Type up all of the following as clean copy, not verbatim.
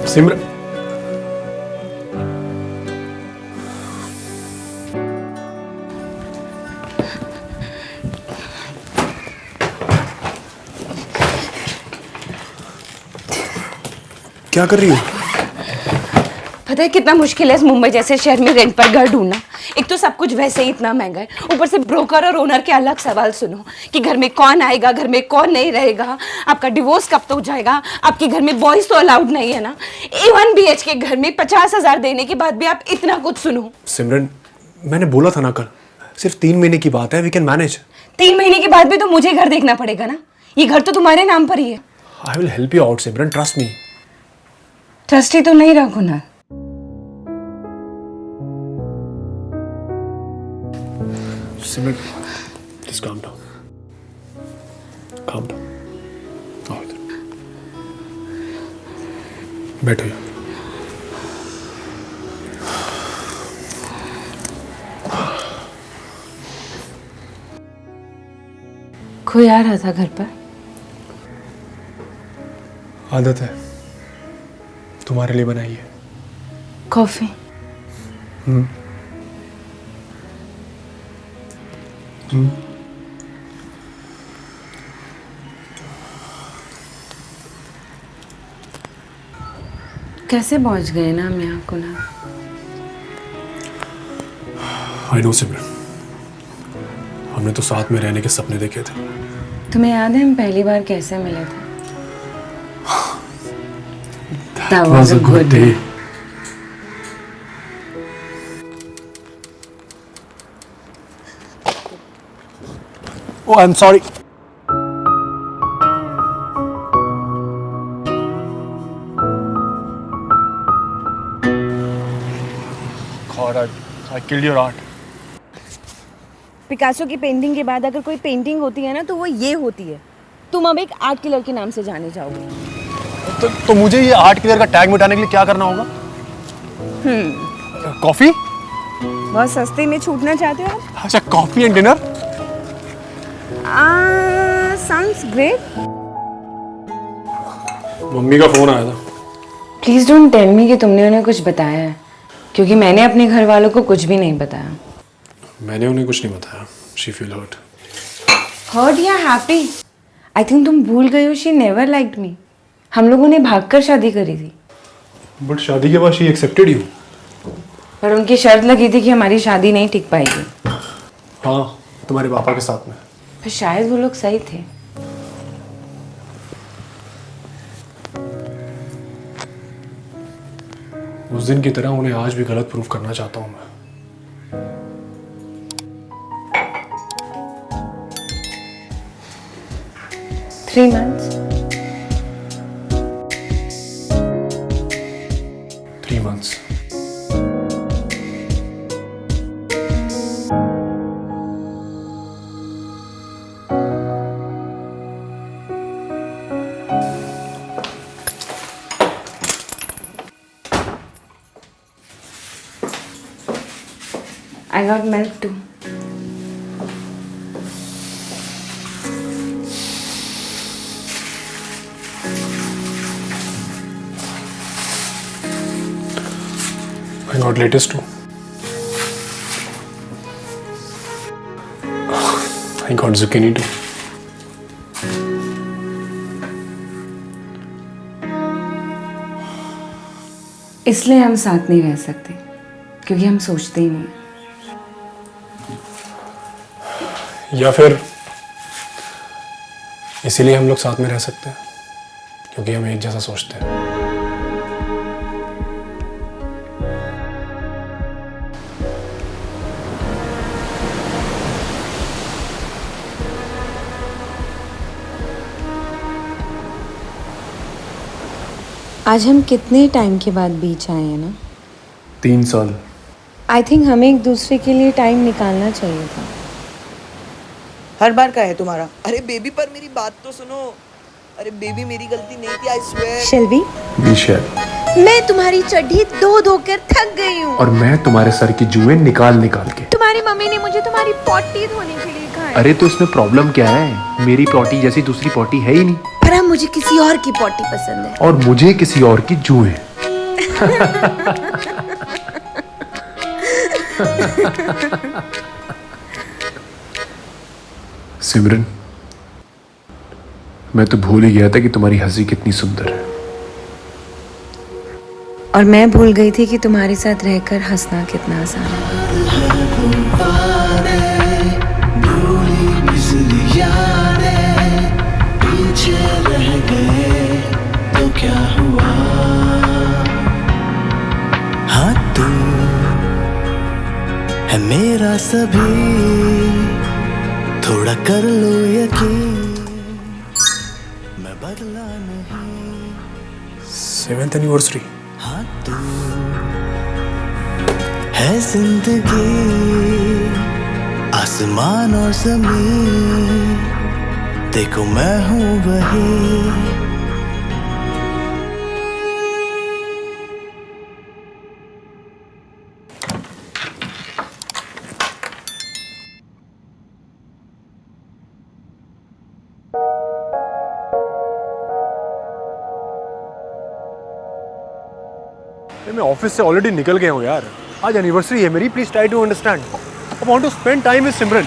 सिमरन, क्या कर रही हो? पता है कितना मुश्किल है इस मुंबई जैसे शहर में रेंट पर घर ढूंढना। एक तो सब कुछ वैसे ही इतना महंगा है, ऊपर से ब्रोकर और ओनर के अलग सवाल सुनो कि घर में कौन आएगा, घर में कौन नहीं रहेगा, आपका डिवोर्स कब तक हो जाएगा, आपके घर में बॉयज तो अलाउड नहीं है ना। A1 BHK के घर में 50,000 देने के बाद भी आप इतना कुछ सुनो। सिमरन, मैंने बोला था ना कल, सिर्फ 3 महीने की बात है, वी कैन मैनेज। 3 महीने के बाद भी तो मुझे घर देखना पड़ेगा ना, ये घर तो तुम्हारे नाम पर ही है। I will help you out Simran, trust me. Trustee तो नहीं रखो ना। सिमरन, just calm down. Calm down. आओ इधर। बैठो यहाँ। कोई आ रहा था घर पर? आदत है, तुम्हारे लिए बनाई है। कॉफी? कैसे पहुंच गए ना हम यहाँ कुनाल? आई नो सिमरन, हमने तो साथ में रहने के सपने देखे थे। तुम्हें याद है हम पहली बार कैसे मिले थे? That was a good day. Oh, I'm sorry. God, I killed your art. Picasso की पेंटिंग के बाद अगर कोई पेंटिंग होती है ना तो वो ये होती है। तुम अब एक आर्ट किलर के नाम से जाने जाओगे। तो मुझे ये आर्ट किलर का टैग मिटाने के लिए क्या करना होगा? कॉफी? बहुत सस्ते में छूटना चाहते हो आप? अच्छा, coffee and dinner? Sounds great. Mummy का फोन आया था। प्लीज डोंट टेल मी कि तुमने उन्हें कुछ बताया है, क्योंकि मैंने अपने घर वालों को कुछ भी नहीं बताया। मैंने उन्हें कुछ नहीं बताया। She feel hurt. हर्ट या हैप्पी? आई थिंक तुम भूल गई हो, शी नेवर लाइक्ड मी। हम लोगों ने भागकर शादी करी थी। बट शादी के बाद she accepted you. पर उनकी शर्त लगी थी कि हमारी शादी नहीं टिक पाएगी। हाँ, तुम्हारे पापा के साथ में। पर शायद वो लोग सही थे। उस दिन की तरह उन्हें आज भी गलत प्रूफ करना चाहता हूँ मैं। Three months? 3 months. I got milk too. I got lettuce too. I got zucchini too. इसलिए हम साथ नहीं रह सकते, क्योंकि हम सोचते ही नहीं। या फिर इसीलिए हम लोग साथ में रह सकते हैं, क्योंकि हम एक जैसा सोचते हैं। आज हम कितने टाइम के बाद बीच आए हैं ना? 3 साल। आई थिंक हमें एक दूसरे के लिए टाइम निकालना चाहिए था। हर बार का है तुम्हारा। अरे बेबी, पर मेरी बात तो सुनो। अरे बेबी, मेरी गलती नहीं थी, आई स्वेयर। शेल्वी, मैं तुम्हारी चड्ढी धो धो कर थक गई हूँ। और मैं तुम्हारे सर की जुएं निकाल निकाल के। तुम्हारी मम्मी ने मुझे तुम्हारी पॉटी धोने के लिए कहा है। अरे तो इसमें प्रॉब्लम क्या है? मेरी पॉटी जैसी दूसरी पॉटी है ही नहीं। पर अब मुझे किसी और की पॉटी पसंद है। और मुझे किसी और की जुएं। सिमरन, मैं तो भूल ही गया था कि तुम्हारी हंसी कितनी सुंदर है। और मैं भूल गई थी कि तुम्हारे साथ रहकर हंसना कितना आसान है। हाँ तू है मेरा सभी, थोड़ा कर लो यकीन, मैं बदला नहीं। 7th anniversary. हाँ तू है जिंदगी, आसमान और जमीन, देखो मैं हूँ वही। मैं ऑफिस से ऑलरेडी निकल गया हूँ यार। आज एनिवर्सरी है मेरी, please try to understand. I want to spend time with Simran.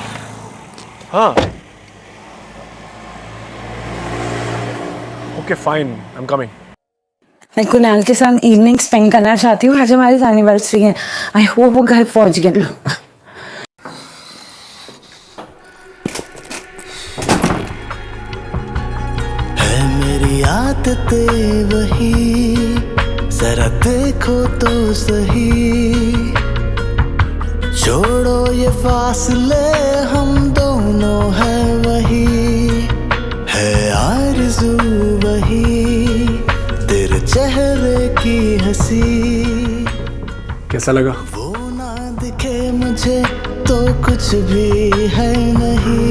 हाँ okay fine, I am coming. मैं कुणाल के साथ इवनिंग स्पेंड करना चाहती हूँ। आज हमारी एनिवर्सरी है। आई होप वो घर पहुंच गए। है मेरी आदतें वही, जरा देखो तो सही, छोड़ो ये फासले, हम दोनों है वही, है आरज़ू वही, तेरे चेहरे की हंसी। कैसा लगा? वो ना दिखे मुझे तो कुछ भी है नहीं।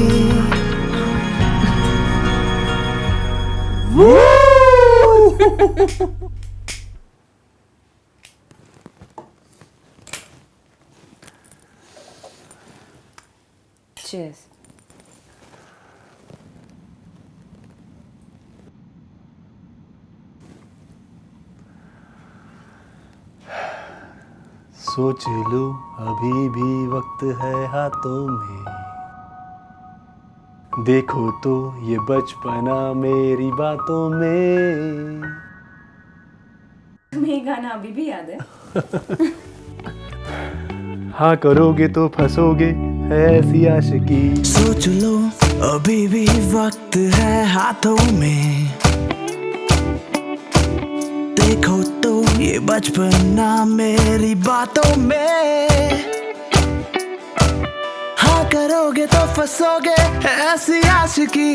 Cheers. सोच लो अभी भी वक्त है हाथों में, देखो तो ये बचपना मेरी बातों में। तुम्हें ये गाना अभी भी याद है? हाँ करोगे तो फंसोगे, है ऐसी आशिकी। सोच लो अभी भी वक्त है हाथों में, देखो तो ये बचपना मेरी बातों में। हाँ करोगे तो फंसोगे, है ऐसी आशिकी।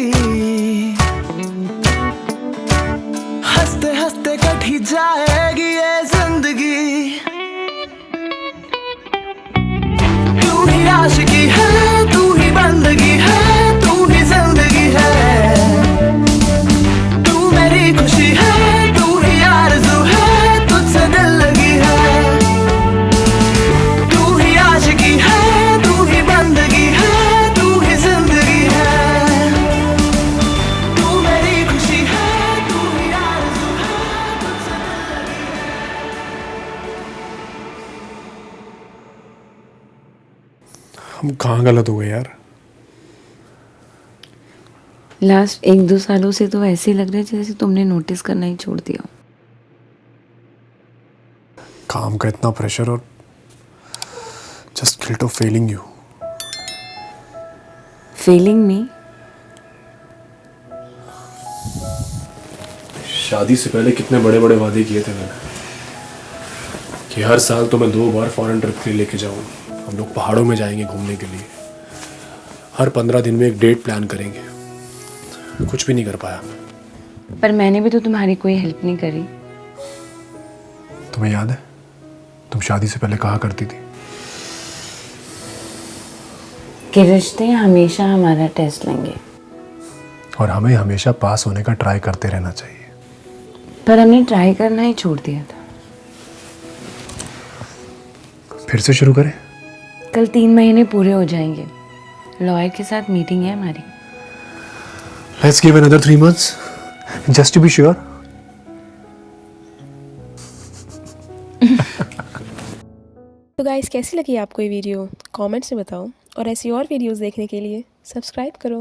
हंसते हंसते कट ही जाएगी ये जिंदगी। तू ही आशिकी है, तू ही बंदगी है, तू ही जिंदगी है। तू मेरी खुशी है, तू ही आरज़ू है, तुझसे दिल लगी है। तू ही आशिकी है, तू ही बंदगी है, तू ही जिंदगी है। तू मेरी खुशी है, तू ही आरज़ू है, तुझसे दिल लगी है। हम कहाँ गलत हो गए यार? लास्ट 1-2 सालों से तो ऐसे लग रहा है जैसे तुमने नोटिस करना ही छोड़ दिया। काम का इतना प्रेशर और just guilt of failing you. Feeling me? शादी से पहले कितने बड़े बड़े वादे किए थे मैंने कि हर साल तो मैं 2 बार फॉरेन ट्रिप के लिए लेके जाऊंगा। हम लोग पहाड़ों में जाएंगे घूमने के लिए, हर 15 दिन में एक डेट प्लान करेंगे। कुछ भी नहीं कर पाया। पर मैंने भी तो तुम्हारी कोई हेल्प नहीं करी। तुम्हें याद है तुम शादी से पहले कहा करती थी कि रिश्ते हमेशा हमारा टेस्ट लेंगे और हमें हमेशा पास होने का ट्राई करते रहना चाहिए। पर हमने ट्राई करना ही छोड़ दिया था। फिर से शुरू करें? कल 3 महीने पूरे हो जाएंगे। लॉयर के साथ मीटिंग है हमारी। Let's give another 3 months just to be sure. तो गाइस कैसी लगी आपको ये वीडियो कमेंट्स में बताओ और ऐसी और वीडियोस देखने के लिए सब्सक्राइब करो।